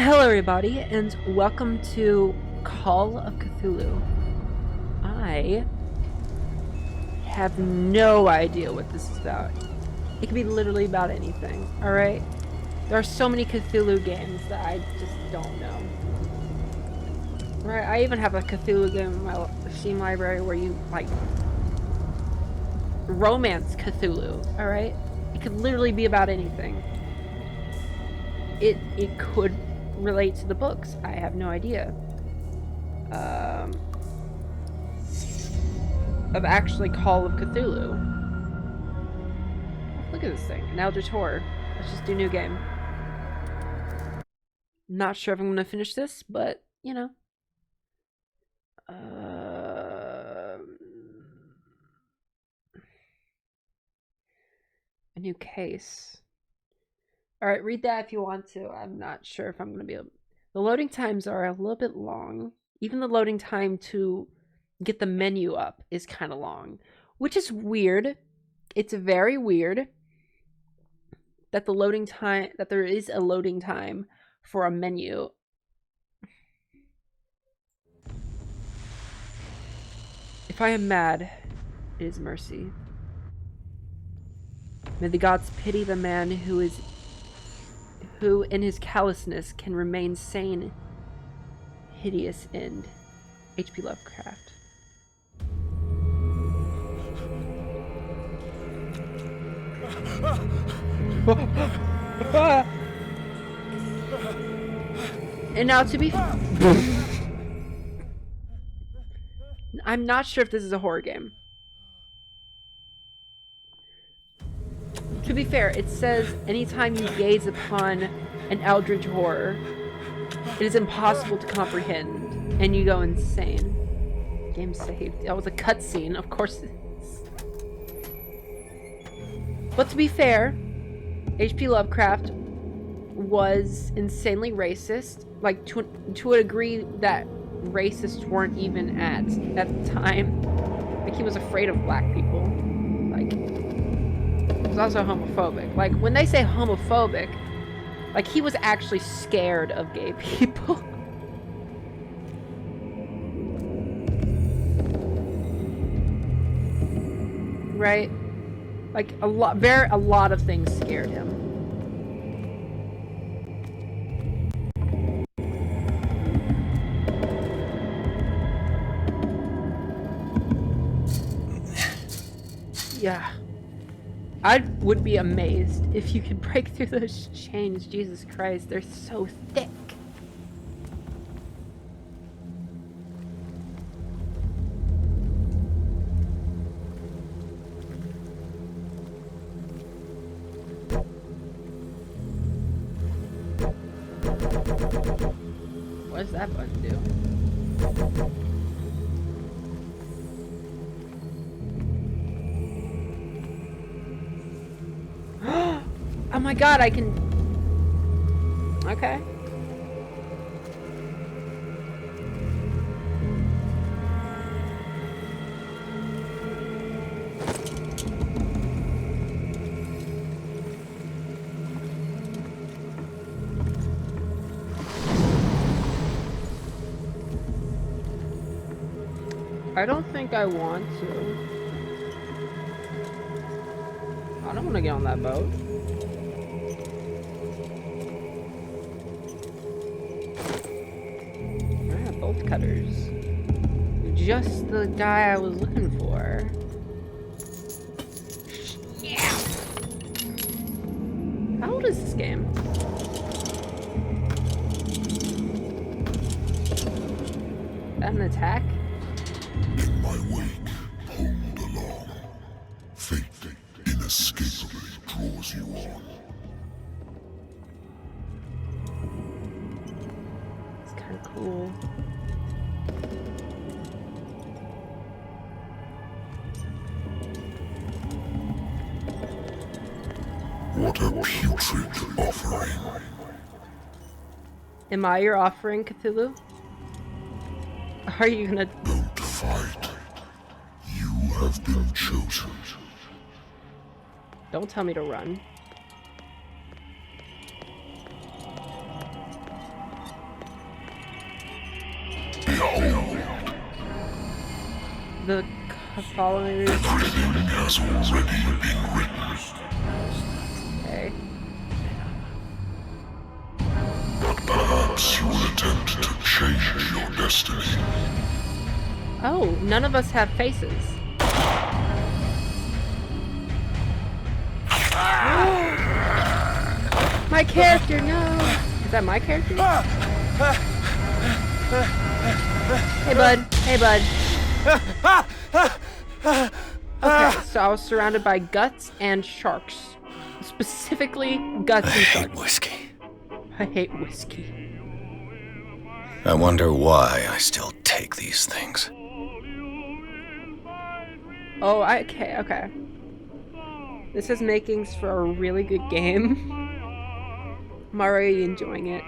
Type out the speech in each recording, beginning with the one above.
Hello everybody, and welcome to Call of Cthulhu. I have no idea what this is about. It could be literally about anything, alright? There are so many Cthulhu games that I just don't know. Right, I even have a Cthulhu game in my Steam library where you, like, romance Cthulhu, alright? It could literally be about anything. It could relate to the books. I have no idea. Of actually Call of Cthulhu. Look at this thing. An Eldritch Horror. Let's just do new game. Not sure if I'm gonna finish this, but you know. A new case. Alright, read that if you want to. I'm not sure if I'm gonna be able. The loading times are a little bit long. Even the loading time to get the menu up is kind of long, which is weird. It's very weird that there is a loading time for a menu. If I am mad, it is mercy. May the gods pity the man who in his callousness can remain sane. Hideous end. H.P. Lovecraft. And now to be I'm not sure if this is a horror game. To be fair, it says anytime you gaze upon an eldritch horror, it is impossible to comprehend, and you go insane. Game saved. That was a cutscene, of course it is. But to be fair, H.P. Lovecraft was insanely racist, like to a degree that racists weren't even at the time. Like, he was afraid of black people. Like, he was also homophobic. Like, when they say homophobic, like, he was actually scared of gay people. Right? Like, a lot of things scared him. Yeah. I would be amazed if you could break through those chains. Jesus Christ, they're so thick. What does that button do? Oh my god, I can... Okay. I don't think I want to. I don't want to get on that boat. Bolt cutters. Just the guy I was looking for. Yeah. How old is this game? Is that an attack? In my wake, hold along. Fate inescapably draws you on. It's kind of cool. What a putrid offering. Am I your offering, Cthulhu? Are you gonna... Don't fight. You have been chosen. Don't tell me to run. the followers. Everything has already been written. Okay. But perhaps you will attempt to change your destiny. Oh, none of us have faces. My character, no. Is that my character? Hey, bud. Hey, bud. Okay, so I was surrounded by guts and sharks. Specifically, guts and sharks. I hate whiskey. I hate whiskey. I wonder why I still take these things. Oh, okay. This is makings for a really good game. I'm already enjoying it.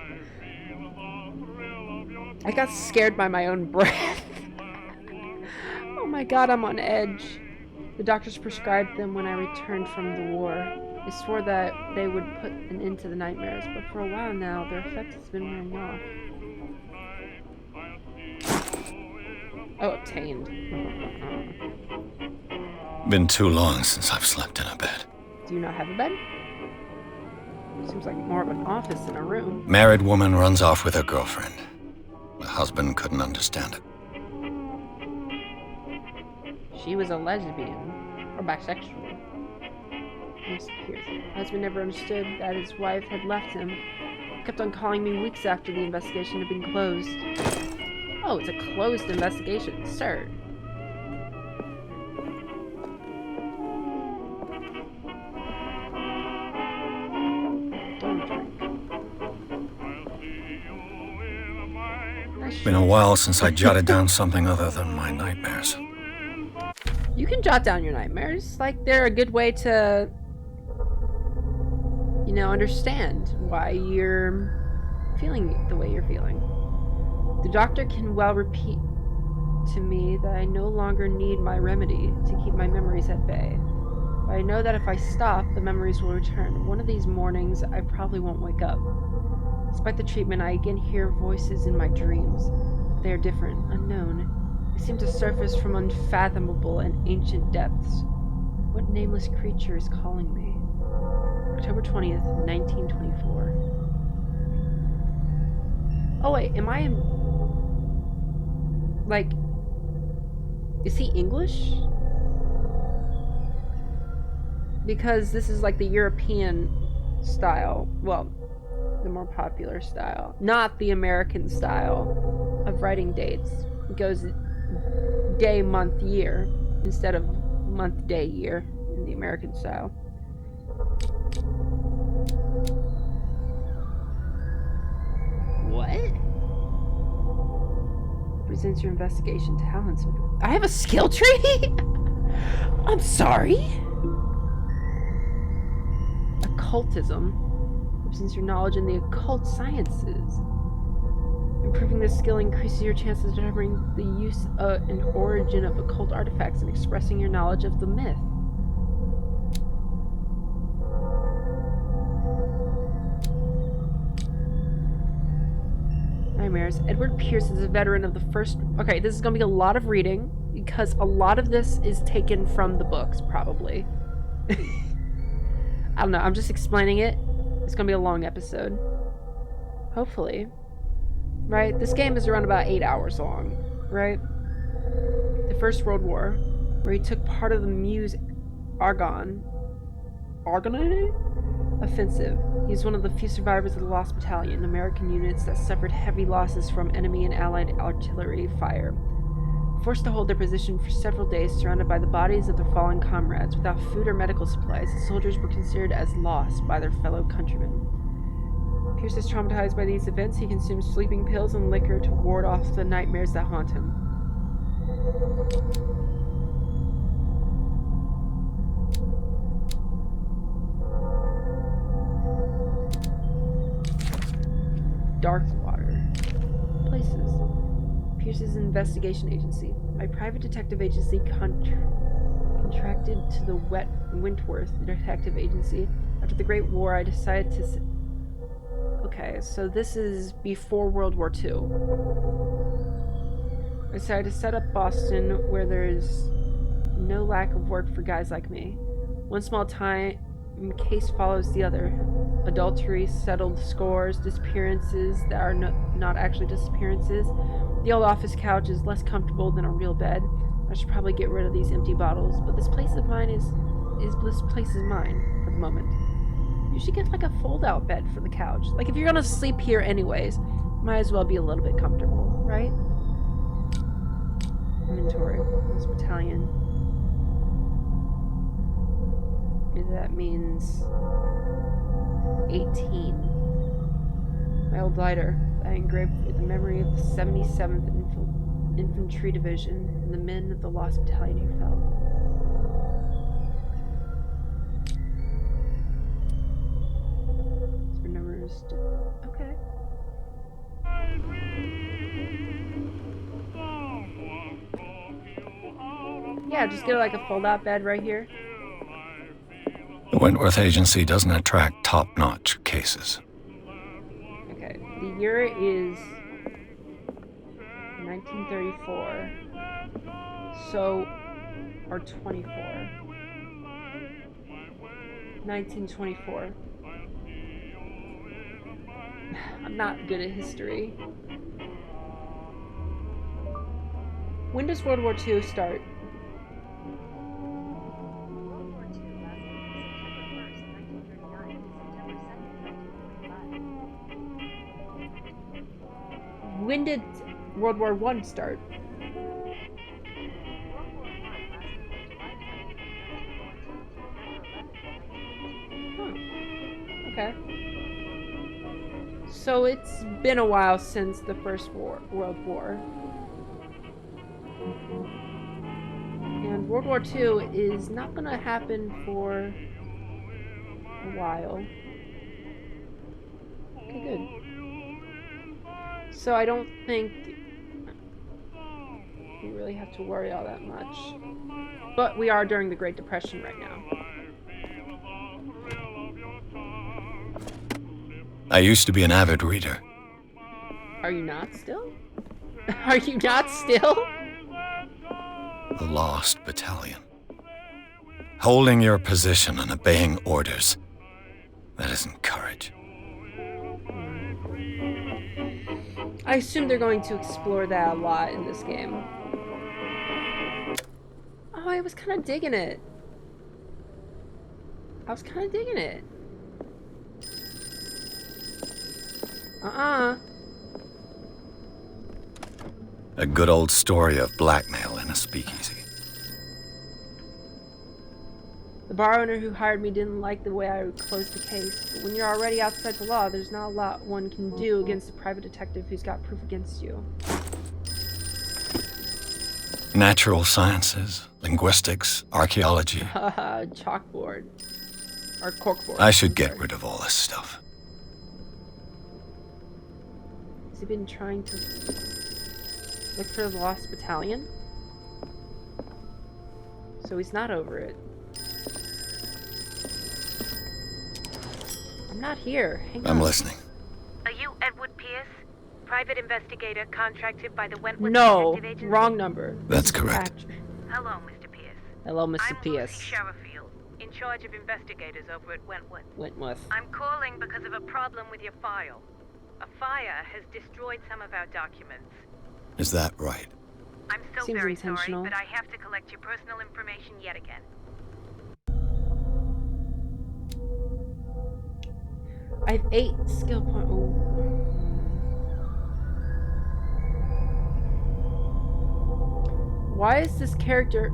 I got scared by my own breath. Oh my god, I'm on edge. The doctors prescribed them when I returned from the war. They swore that they would put an end to the nightmares, but for a while now, their effect has been wearing off. Oh, obtained. Been too long since I've slept in a bed. Do you not have a bed? Seems like more of an office than a room. Married woman runs off with her girlfriend. The husband couldn't understand it. She was a lesbian. Or bisexual. Miss Pierce. Husband never understood that his wife had left him. Kept on calling me weeks after the investigation had been closed. Oh, it's a closed investigation, sir. Don't drink. Been a while since I jotted down something other than my nightmares. You can jot down your nightmares. Like, they're a good way to, you know, understand why you're feeling the way you're feeling. The doctor can well repeat to me that I no longer need my remedy to keep my memories at bay. But I know that if I stop, the memories will return. One of these mornings, I probably won't wake up. Despite the treatment, I again hear voices in my dreams. They are different, unknown. They seem to surface from unfathomable and ancient depths. What nameless creature is calling me? October 20th, 1924. Oh wait, am I in... Like... Is he English? Because this is like the European style. Well, the more popular style. Not the American style of writing dates. It goes day, month, year instead of month, day, year in the American style. What? Presents your investigation talents. I have a skill tree? I'm sorry. Occultism. Presents your knowledge in the occult sciences. Improving this skill increases your chances of determining the use and origin of occult artifacts and expressing your knowledge of the myth. Nightmares. Edward Pierce is a veteran of the first... Okay, this is going to be a lot of reading because a lot of this is taken from the books, probably. I don't know. I'm just explaining it. It's going to be a long episode. Hopefully. Right? This game is around about 8 hours long. Right? The First World War, where he took part of the Meuse Argonne offensive. He's one of the few survivors of the Lost Battalion, American units that suffered heavy losses from enemy and allied artillery fire. Forced to hold their position for several days, surrounded by the bodies of their fallen comrades, without food or medical supplies, the soldiers were considered as lost by their fellow countrymen. Pierce is traumatized by these events. He consumes sleeping pills and liquor to ward off the nightmares that haunt him. Darkwater. Places. Pierce's investigation agency. My private detective agency contracted to the Wentworth Detective Agency. After the Great War, I decided to... Okay, so this is before World War II. I decided to set up Boston where there's no lack of work for guys like me. One small time case follows the other. Adultery, settled scores, disappearances that are not actually disappearances. The old office couch is less comfortable than a real bed. I should probably get rid of these empty bottles, but this place is mine for the moment. You should get like a fold-out bed for the couch. Like if you're gonna sleep here anyways, might as well be a little bit comfortable, right? Inventory. This battalion. That means 18. My old lighter. I engraved with the memory of the 77th Infantry Division and the men of the Lost Battalion who fell. Numbers. Okay. Yeah, just get like a fold-out bed right here. The Wentworth Agency doesn't attract top-notch cases. Okay, the year is 1934. So, or 24. 1924. I'm not good at history. When does World War II start? World War II lasted from September 1st, 1939 to September 2nd, 1945. When did World War I start? World War I lasted from July 20th, 1914 to November 11th, 1918. Okay. So it's been a while since the First World War. And World War II is not going to happen for a while. Okay, good. So I don't think we really have to worry all that much. But we are during the Great Depression right now. I used to be an avid reader. Are you not still? Are you not still? The Lost Battalion. Holding your position and obeying orders. That isn't courage. I assume they're going to explore that a lot in this game. Oh, I was kind of digging it. A good old story of blackmail in a speakeasy. The bar owner who hired me didn't like the way I closed the case, but when you're already outside the law, there's not a lot one can do against a private detective who's got proof against you. Natural sciences, linguistics, archaeology. Chalkboard. Or corkboard. I should get rid of all this stuff. Has he been trying to look for the Lost Battalion? So he's not over it. I'm not here. Hang on. I'm listening. Are you Edward Pierce? Private investigator contracted by the Wentworth No, Detective Agency? wrong number. That's correct. Hello, Mr. Pierce. Hello, Mr. I'm Pierce. Lucy Sherifield, in charge of investigators over at Wentworth. Wentworth. I'm calling because of a problem with your file. A fire has destroyed some of our documents. Is that right? I'm so Seems very intentional. sorry, but I have to collect your personal information yet again. I have 8 skill points. Why is this character...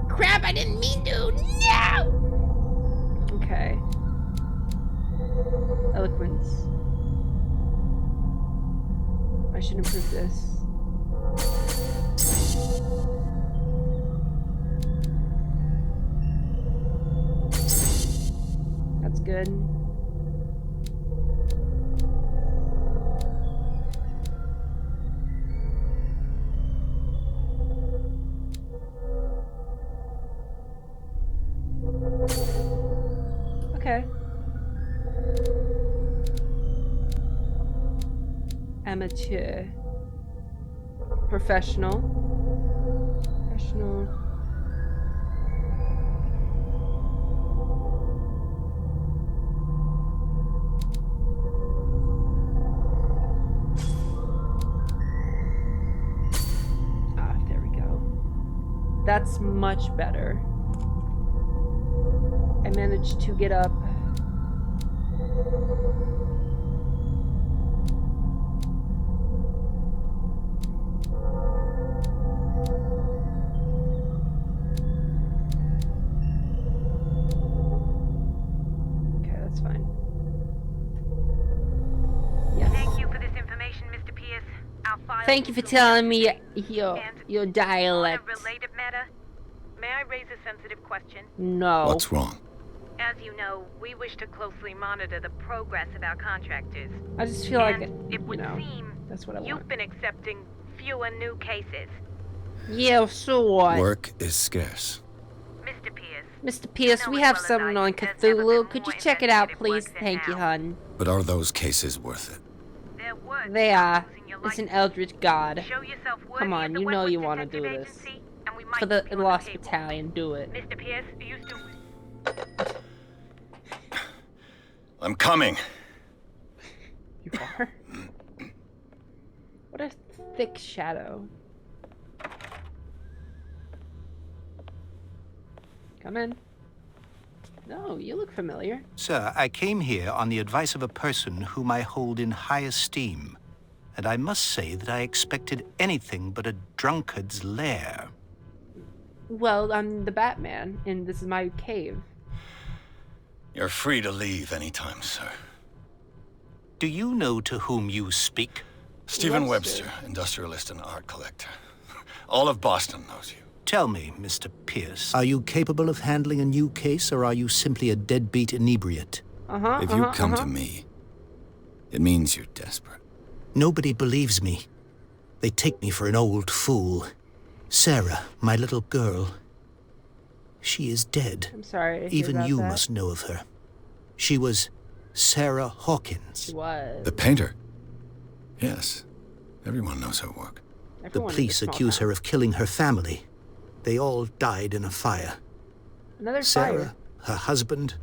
Crap, I didn't mean to! No! Okay. Eloquence. I should improve this. That's good. amateur. Professional. Professional. Ah, there we go. That's much better. I managed to get up. Okay, that's fine. Yes. Thank you for this information, Mr. Pierce. Our file Thank you for will telling be me up to date. your And dialect. on a related matter, may I raise a sensitive question? No. What's wrong? As you know, we wish to closely monitor the progress of our contractors. I just feel like, And it you would know, seem that's what I you've want. been accepting fewer new cases. Yeah, so what? Work is scarce. Mr. Pierce, Mr. Pierce, know we as have well as something I on do, there's never Cthulhu. been Could you more check it out, investigative please? work than Thank you, now. hon. But are those cases worth it? They're worth They are. losing your It's an life. eldritch god. Show yourself worthy Come of on, the you know Wentworth you want to do Detective this. Agency, and we might For the keep you on Lost payroll. Battalion, do it. Mr. Pierce, you still... I'm coming. You are? What a thick shadow. Come in. No, you look familiar. Sir, I came here on the advice of a person whom I hold in high esteem, and I must say that I expected anything but a drunkard's lair. Well, I'm the Batman, and this is my cave. You're free to leave anytime, sir. Do you know to whom you speak? Stephen Webster. Webster, industrialist and art collector. All of Boston knows you. Tell me, Mr. Pierce, are you capable of handling a new case, or are you simply a deadbeat inebriate? If you come to me, it means you're desperate. Nobody believes me. They take me for an old fool. Sarah, my little girl, she is dead. I'm sorry to hear Even about you that. must know of her. She was Sarah Hawkins. She was. The painter? Yes. Everyone knows her work. The Everyone in police small accuse town. her of killing her family. They all died in a fire. Another Sarah, fire. her husband,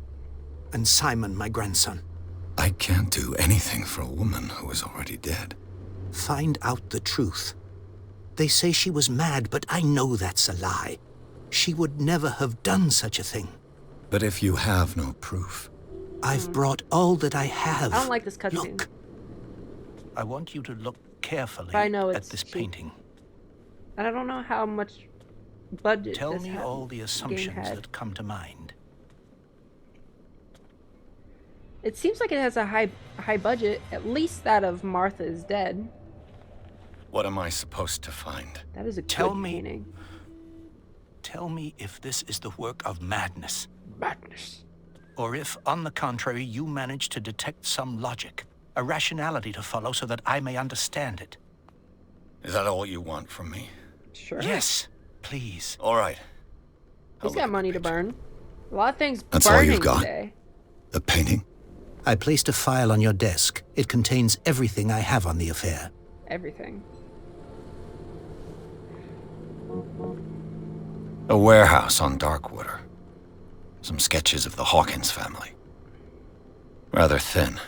and Simon, my grandson. I can't do anything for a woman who is already dead. Find out the truth. They say she was mad, but I know that's a lie. She would never have done such a thing. But if you have no proof, I've brought all that I have. I don't like this cutscene. Look. I want you to look carefully I know at it's this cheap. painting. And I don't know how much budget Tell this me had- all the game assumptions had. that come to mind. It seems like it has a high budget, at least that of Martha is Dead. what am I supposed to find? That is a Tell good me- painting. Tell me if this is the work of madness, Madness. or if, on the contrary, you manage to detect some logic, a rationality to follow so that I may understand it. Is that all you want from me? Sure. Yes, please. All right. I'll He's look got at money the to picture. burn. A lot of things That's all burning you've got? today. The painting? I placed a file on your desk. It contains everything I have on the affair. Everything. A warehouse on Darkwater. Some sketches of the Hawkins family. Rather thin.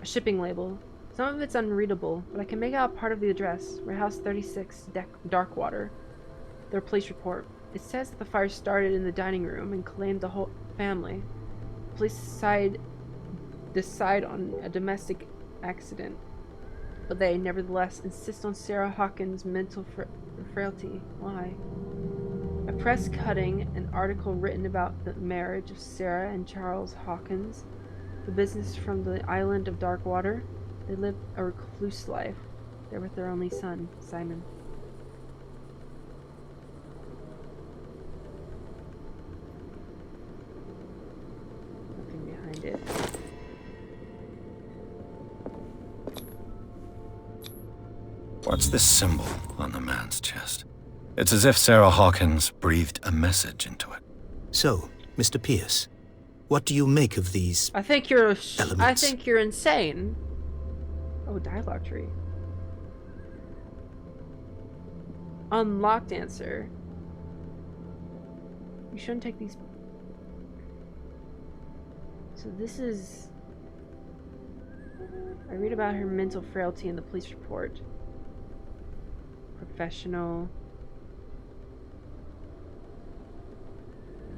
A shipping label. Some of it's unreadable, but I can make out part of the address. Warehouse 36, Darkwater. Their police report. It says that the fire started in the dining room and claimed the whole family. Police decide on a domestic accident, but they nevertheless insist on Sarah Hawkins' mental frailty. Why? A press cutting, an article written about the marriage of Sarah and Charles Hawkins, the business from the island of Darkwater. They lived a recluse life. They're with their only son, Simon. Nothing behind it. What's this symbol on the man's chest? It's as if Sarah Hawkins breathed a message into it. So, Mr. Pierce, what do you make of these? I think you're Elements. insane. Oh, dialogue tree. Unlocked answer. You shouldn't take these. So this is. I read about her mental frailty in the police report. Professional.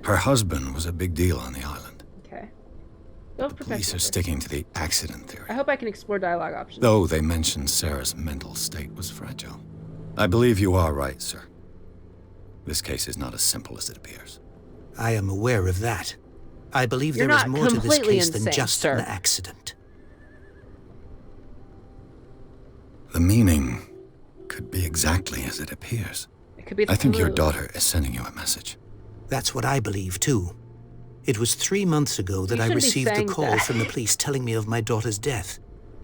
Her husband was a big deal on the island. Okay. The police are sticking to the accident theory. I hope I can explore dialogue options. Though they mentioned Sarah's mental state was fragile. I believe you are right, sir. This case is not as simple as it appears. I am aware of that. I believe You're there is not more to this completely case than insane, just sir. an accident. The meaning could be exactly as it appears. It could be the I think your Cthulhu. daughter is sending you a message. That's what I believe, too. It was 3 months ago that You I shouldn't be received the saying call that. from the police telling me of my daughter's death.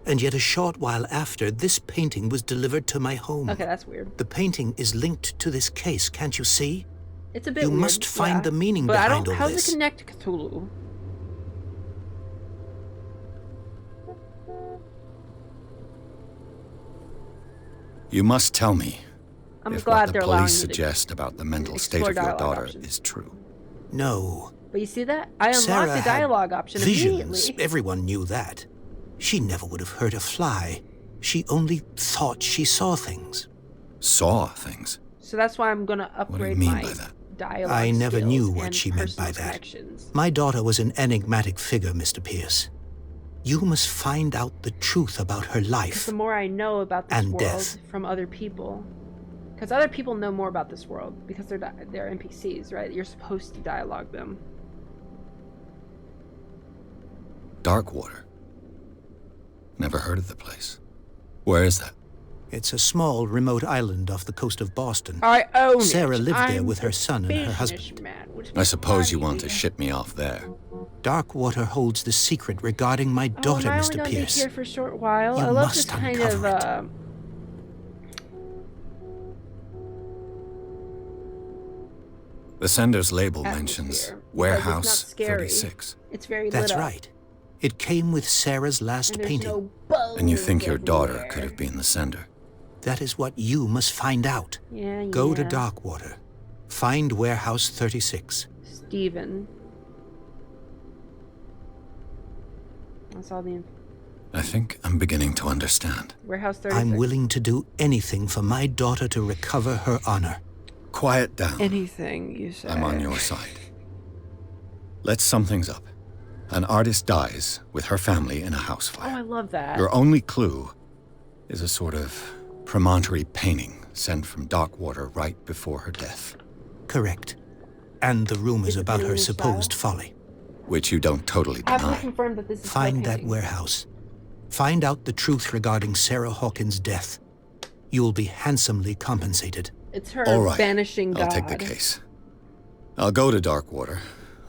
And yet a short while after, this painting was delivered to my home. Okay, that's weird. The painting is linked to this case, can't you see? It's a bit You weird. must find the meaning but behind I don't, all how this. does it connect to Cthulhu? You must tell me I'm if glad what they're the allowing police me to suggest about the mental state explore of your dialogue daughter options. is true. No. But you see that? I unlocked Sarah the had dialogue option visions. immediately. Everyone knew that. She never would have hurt a fly. She only thought she saw things. Saw things. So that's why I'm gonna What do you upgrade mean my by that? dialogue I never skills knew what and she meant by personal that. connections. My daughter was an enigmatic figure, Mr. Pierce. You must find out the truth about her Because life. the more I know about this And world death. from other people, because other people know more about this world because they're NPCs, right? You're supposed to dialogue them. Darkwater. Never heard of the place. Where is that? It's a small, remote island off the coast of Boston. I own Sarah it. lived there I'm with her son and her husband. businessman. What I suppose you funny. want to ship me off there. Darkwater holds the secret regarding my daughter, am I only Mr. gonna Pierce. be here for a short while? You I love this must kind of uncover it. The sender's label Atmosphere, mentions because it's Warehouse not scary. 36. It's very That's lit up. right. It came with Sarah's last And there's painting. no bones And you think your daughter everywhere. could have been the sender. That is what you must find out. Yeah, Go to yeah. Darkwater. Find Warehouse 36. Steven. That's all the info. I think I'm beginning to understand. Warehouse 36. I'm willing to do anything for my daughter to recover her honor. Quiet down. Anything you say. I'm on your side. Let's sum things up. An artist dies with her family in a house Oh, I fire. love that. Your only clue is a sort of promontory painting sent from Darkwater right before her death, Correct. And the rumors Is it about in her your supposed style? folly. which you don't totally I have to deny. confirm that this is Find her that painting. warehouse. Find out the truth regarding Sarah Hawkins' death. You will be handsomely compensated. It's her All right, banishing god. I'll take the case. I'll go to Darkwater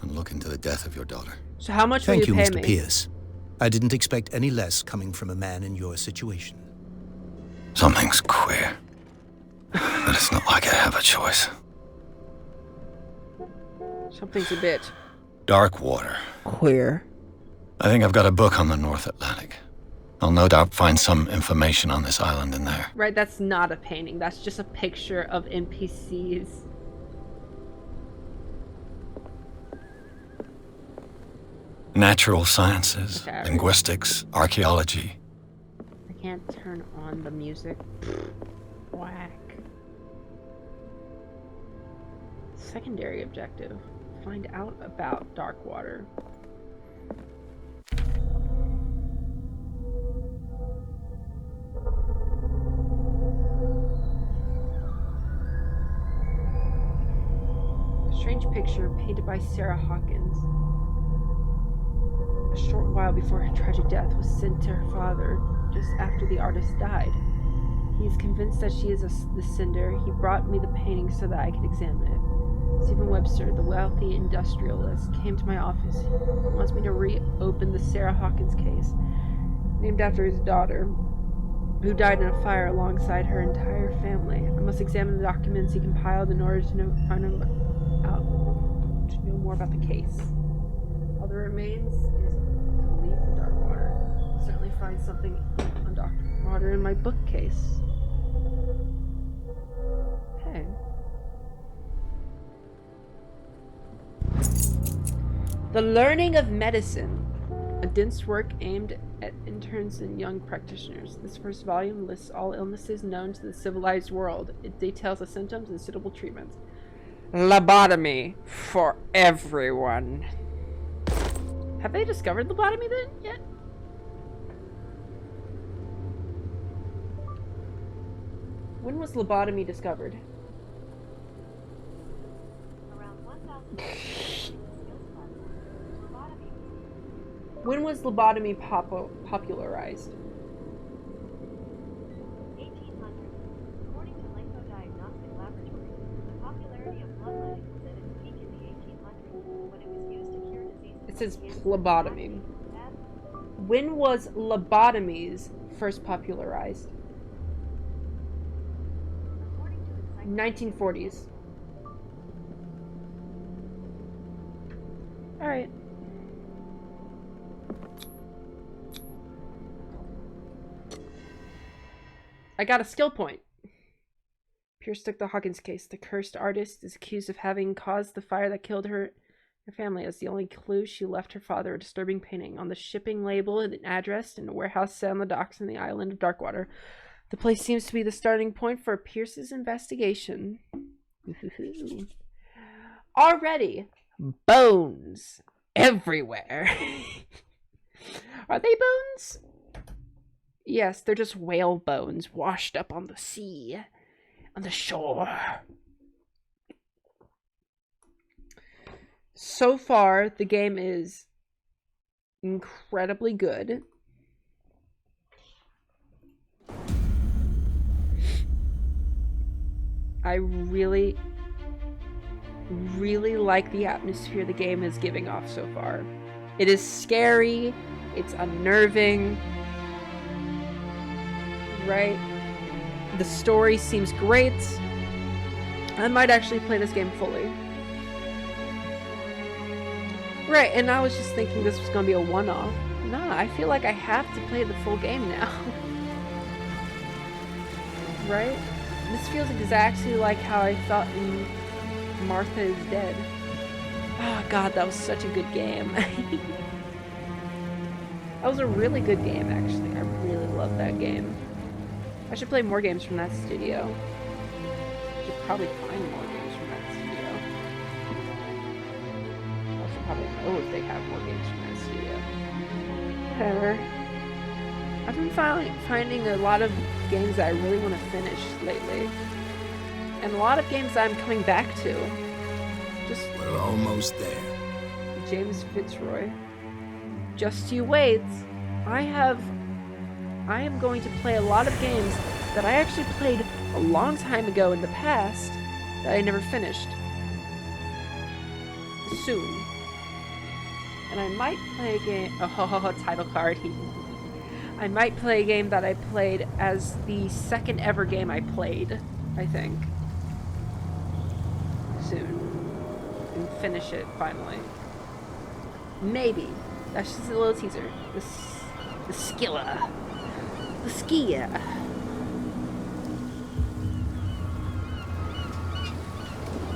and look into the death of your daughter. So how much Thank will you, you pay Mr. me? Pierce. I didn't expect any less coming from a man in your situation. Something's queer. But it's not like I have a choice. Something's a bit Darkwater. queer. I think I've got a book on the North Atlantic. I'll no doubt find some information on this island in there. Right, that's not a painting. That's just a picture of NPCs. Natural sciences, Okay, I already- linguistics, archaeology. I can't turn on the music. Whack. Secondary objective. Find out about Darkwater. A strange picture painted by Sarah Hawkins. A short while before her tragic death was sent to her father just after the artist died. He is convinced that she is the sender. He brought me the painting so that I could examine it. Stephen Webster, the wealthy industrialist, came to my office. He wants me to reopen the Sarah Hawkins case, named after his daughter, who died in a fire alongside her entire family. I must examine the documents he compiled in order to know more about the case. All that remains is to leave for Darkwater. Certainly find something on Doctor. Water in my bookcase. Okay. The Learning of Medicine. A dense work aimed at interns and young practitioners. This first volume lists all illnesses known to the civilized world. It details the symptoms and suitable treatments. Lobotomy for everyone. Have they discovered lobotomy then yet? When was lobotomy discovered? Around 1,000 skills platform. Lobotomy. When was lobotomy popularized? 1800s. According to Lengtho Diagnostic Laboratories, the popularity of bloodletting was at its peak in the 1800s when it was used to cure diseases. It says like cancer, phlebotomy. asthma. When was lobotomies first popularized? According to the 1940s. Alright. I got a skill point. Pierce took the Hawkins case. The cursed artist is accused of having caused the fire that killed her family. As the only clue, she left her father a disturbing painting. On the shipping label, an address in a warehouse set on the docks in the island of Darkwater. The place seems to be the starting point for Pierce's investigation. Already, bones everywhere. Are they bones? Yes, they're just whale bones washed up on the sea, on the shore. So far, the game is incredibly good. I really like the atmosphere the game is giving off so far. It is scary, it's unnerving, right? The story seems great. I might actually play this game fully. Right, and I was just thinking this was going to be a one-off. Nah, I feel like I have to play the full game now. Right? This feels exactly like how I felt in Martha is Dead. Oh god, that was such a good game. That was a really good game, actually. I really love that game. I should play more games from that studio. I should probably find more games from that studio. I should probably know if they have more games from that studio. Whatever. I've been finding a lot of games that I really want to finish lately. And a lot of games that I'm coming back to. Just We're almost there. James Fitzroy. Just you wait. I am going to play a lot of games that I actually played a long time ago in the past that I never finished. Soon. And I might play a game... Oh, title card. I might play a game that I played as the second ever game I played, I think. Soon. And finish it, finally. Maybe. That's just a little teaser. The Skilla. The Skia.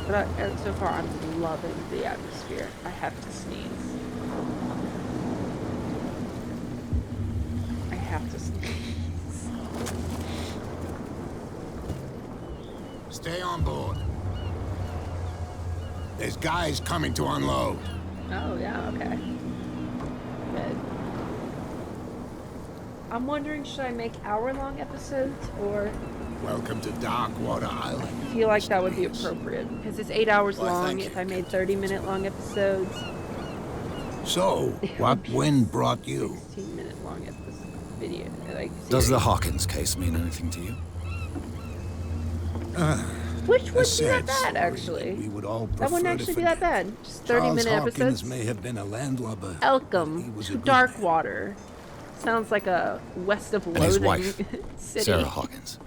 But so far, I'm loving the atmosphere. I have to sneeze. I have to sneeze. Stay on board. There's guys coming to unload. Oh, yeah, okay. Good. I'm wondering, should I make hour-long episodes, or... Welcome to Darkwater Island. I feel like that would be appropriate, because it's 8 hours Why, long. thank If you. I made 30-minute long episodes, So, what wind brought you? 16-minute long video. Like, Does the series. Hawkins case mean anything to you? Which A wouldn't be that sad bad, story actually. We would all That wouldn't prefer to actually be that forget. bad. Just Charles 30-minute Hawkins episodes. may have been a landlubber. but he Welcome was a to good man. Darkwater. Sounds like a West of And his Loathing wife, city. Sarah Hawkins.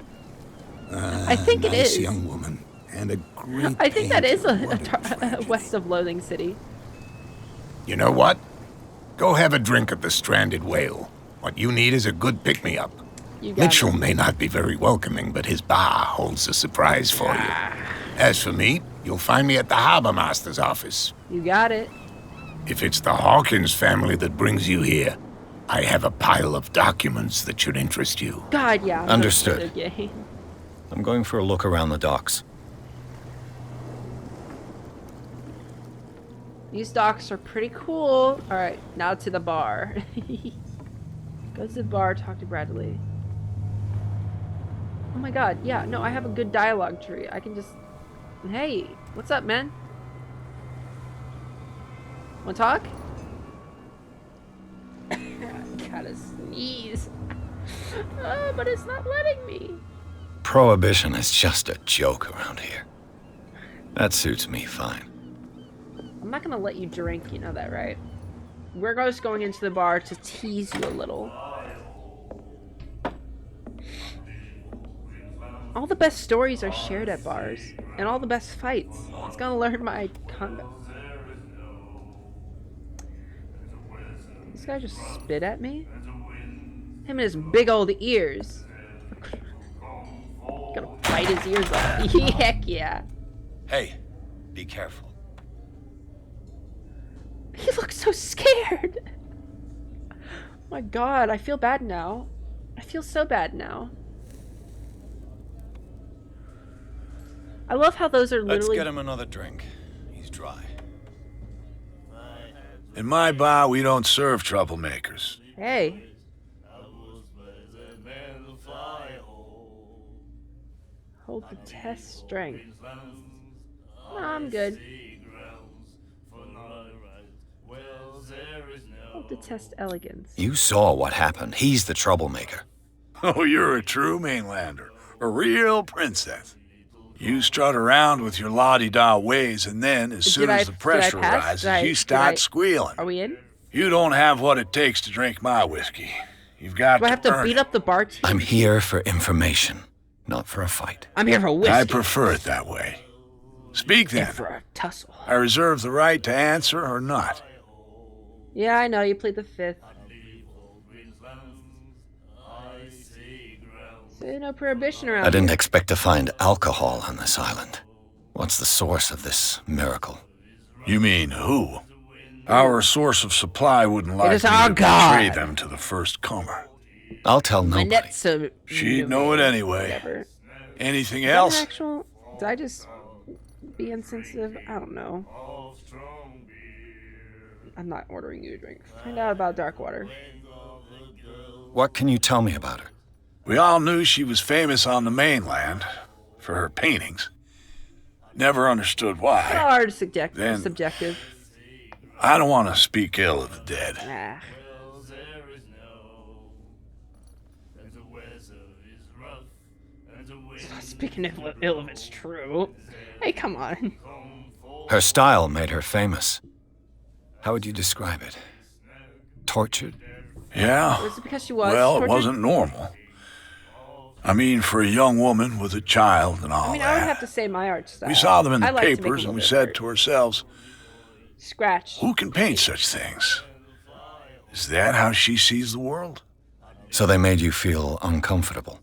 I think it nice is. young woman and a great I think that is painter. What a tragedy. West of Loathing city. You know what? Go have a drink at the Stranded Whale. What you need is a good pick-me-up. You got Mitchell it. may not be very welcoming, but his bar holds a surprise for you. As for me, you'll find me at the harbor master's office. You got it. If it's the Hawkins family that brings you here, I have a pile of documents that should interest you. God, yeah. I'm Understood. so gay. I'm going for a look around the docks. These docks are pretty cool. All right, now to the bar. Go to the bar, talk to Bradley. Oh my god, yeah, no, I have a good dialogue tree. I can just... Hey, what's up, man? Wanna talk? Gotta sneeze. But it's not letting me. Prohibition is just a joke around here. That suits me fine. I'm not gonna let you drink, you know that, right? We're just going into the bar to tease you a little. All the best stories are shared at bars, and all the best fights. I was gonna learn my combat. This guy just spit at me? Him and his big old ears. Gonna bite his ears off. Heck yeah. Hey, be careful. He looks so scared. Oh my god, I feel bad now. I feel so bad now. I love how those are Let's literally... get him another drink. He's dry. In my bar, we don't serve troublemakers. Hey. Hold the test strength. No, I'm good. Hold the test elegance. You saw what happened. He's the troublemaker. Oh, you're a true mainlander. A real princess. You strut around with your la-di-da ways, and then, as soon as the pressure rises, you start squealing. Are we in? You don't have what it takes to drink my whiskey. You've got Do I have to earn beat it. up the barkeep? I'm here for information, not for a fight. I'm here for whiskey. I prefer it that way. Speak then. And for a tussle. I reserve the right to answer or not. Yeah, I know. You played the fifth. Say no prohibition around I didn't here. expect to find alcohol on this island. What's the source of this miracle? You mean who? Our source of supply wouldn't It likely is our betray God. them to the first comer. I'll tell My nobody. net's so... She'd know it anyway. Whatever. Anything Is that an else? actual... Did I just be insensitive? I don't know. I'm not ordering you a drink. Find out about Darkwater. What can you tell me about her? We all knew she was famous on the mainland for her paintings. Never understood why. Hard subjective. Then- Subjective. I don't want to speak ill of the dead. Ah. Speaking of ill, if it's true. Hey, come on. Her style made her famous. How would you describe it? Tortured? Yeah? Was it because she was Well, it tortured? wasn't normal. I mean, for a young woman with a child and all I mean, I would that. have to say my art style. We saw them in I the like to make a papers little and we bit of said art. to ourselves, Scratch. who can paint such things? Is that how she sees the world? So they made you feel uncomfortable.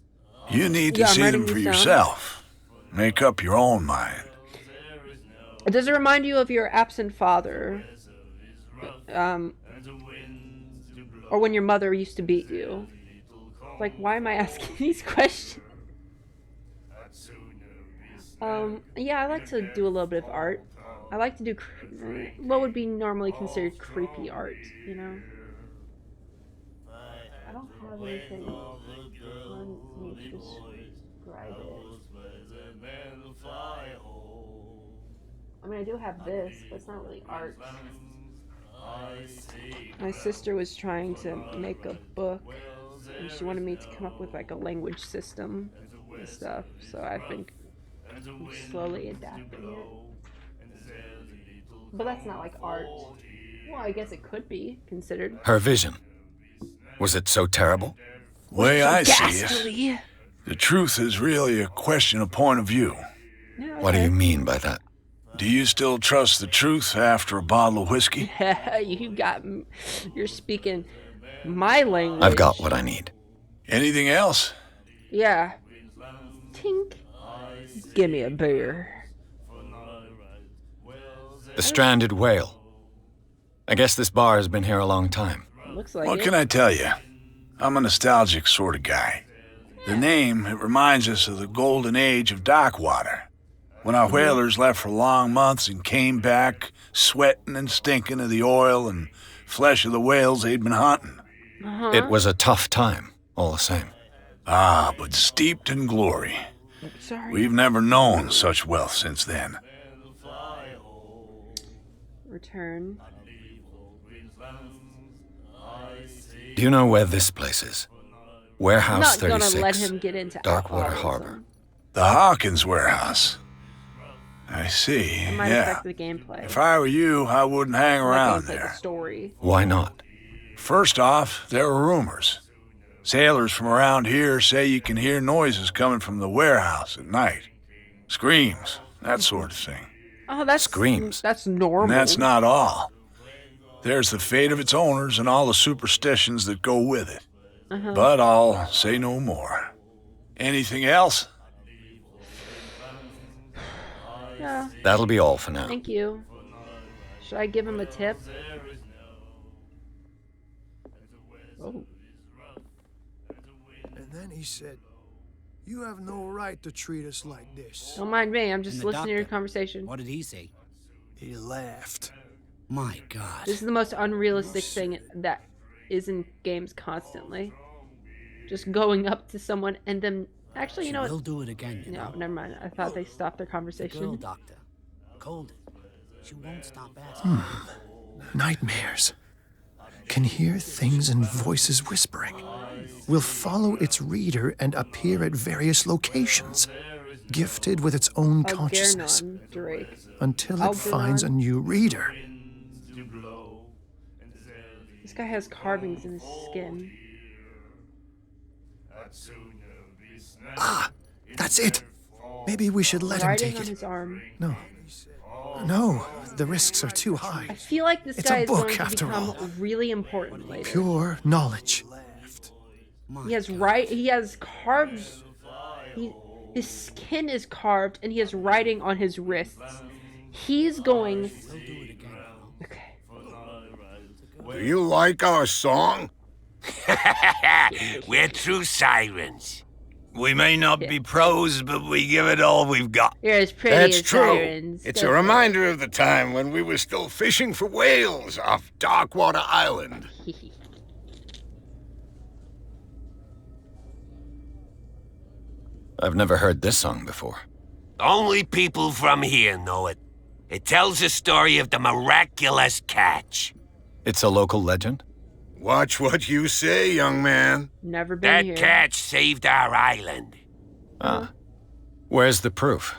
You need to Yeah, I'm see writing them for these down. yourself. Make up your own mind. Does it remind you of your absent father? Or when your mother used to beat you? Like, why am I asking these questions? Yeah, I like to do a little bit of art. I like to do what would be normally considered creepy art, you know? I don't have anything on me to describe it. I mean, I do have this, but it's not really art. My sister was trying to make a book, and she wanted me to come up with like a language system and stuff, so I've been slowly adapting it. But that's not like art. Well, I guess it could be considered. Her vision. Was it so terrible? Way I see it, Ghastly. the truth is really a question of point of view. Yeah, What do okay. you mean by that? Do you still trust the truth after a bottle of whiskey? You're speaking my language. I've got what I need. Anything else? Yeah. Tink. Give me a beer. The stranded whale. I guess this bar has been here a long time. Looks like What it. can I tell you? I'm a nostalgic sort of guy. The name, it reminds us of the golden age of dockwater. When our whalers left for long months and came back sweating and stinking of the oil and flesh of the whales they'd been hunting. It was a tough time, all the same. Ah, but steeped in glory. Sorry. We've never known such wealth since then. Return. Do you know where this place is? Warehouse I'm not 36, gonna let him get into Darkwater alcoholism. Harbor. The Hawkins warehouse. I see, It might yeah. affect the gameplay. If I were you, I wouldn't hang around The there. story. Why not? First off, there are rumors. Sailors from around here say you can hear noises coming from the warehouse at night. Screams, that sort of thing. Oh, that's Screams. That's normal. And that's not all. There's the fate of its owners and all the superstitions that go with it. But I'll say no more. Anything else? Yeah. That'll be all for now. Thank you. Should I give him a tip? Oh. And then he said, "You have no right to treat us like this." Don't mind me. I'm just And the listening to your doctor? conversation. What did he say? He laughed. My God. This is the most unrealistic thing that is in games constantly. Just going up to someone and then actually, you know We'll what? do it again. You No, know? never mind. I thought they stopped their The conversation. girl doctor. Cold. She won't stop asking. Nightmares. Can hear things and voices whispering. Will follow its reader and appear at various locations, gifted with its own consciousness, Algernon Drake. until it Algernon. finds a new reader. This guy has carvings in his skin. Ah, that's it. Maybe we should let him Writing take on it. his arm. No, the risks are too high. I feel like this It's guy a is book, going to after become all. really important later. Pure knowledge. My He has God. He has carved. His skin is carved, and he has writing on his wrists. He's going. We'll do it again. You know? Okay. Do you like our song? We're true sirens. We may not be pros, but we give it all we've got. You're as pretty That's as true. sirens. It's Go a for it. reminder of the time when we were still fishing for whales off Darkwater Island. I've never heard this song before. Only people from here know it. It tells the story of the miraculous catch. It's a local legend? Watch what you say, young man. Never been That here. catch saved our island. Ah. Where's the proof?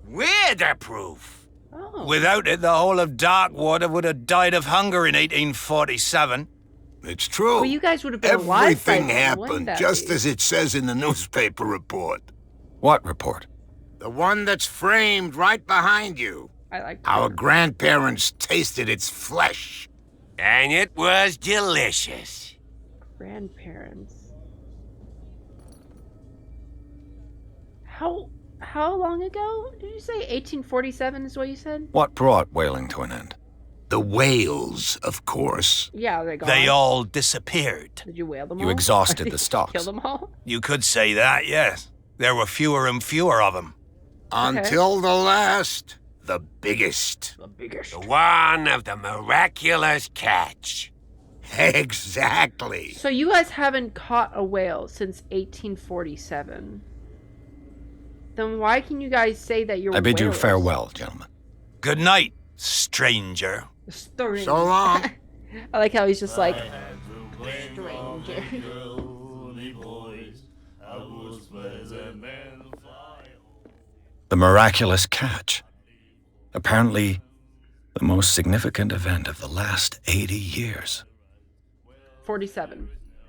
We're the proof. Oh. Without it, the whole of Darkwater would have died of hunger in 1847. It's true. Well, you guys would have been alive by Everything then, wouldn't happened that just be? as it says in the newspaper report. What report? The one that's framed right behind you. I like Our grandparents tasted its flesh. And it was delicious. grandparents. How long ago did you say? 1847 is what you said? What brought whaling to an end? The whales, of course. Yeah, they gone. They all disappeared. Did you whale them You all? exhausted Did the you stocks. Kill them all? You could say that, yes. There were fewer and fewer of them. Until the last, the biggest. The biggest. The one of the miraculous catch. Exactly. So you guys haven't caught a whale since 1847. Then why can you guys say that you're I bid you whalers? farewell, gentlemen. Good night, stranger. Strange. So long. I like how he's just like stranger. The miraculous catch. Apparently, the most significant event of the last 80 years. 47.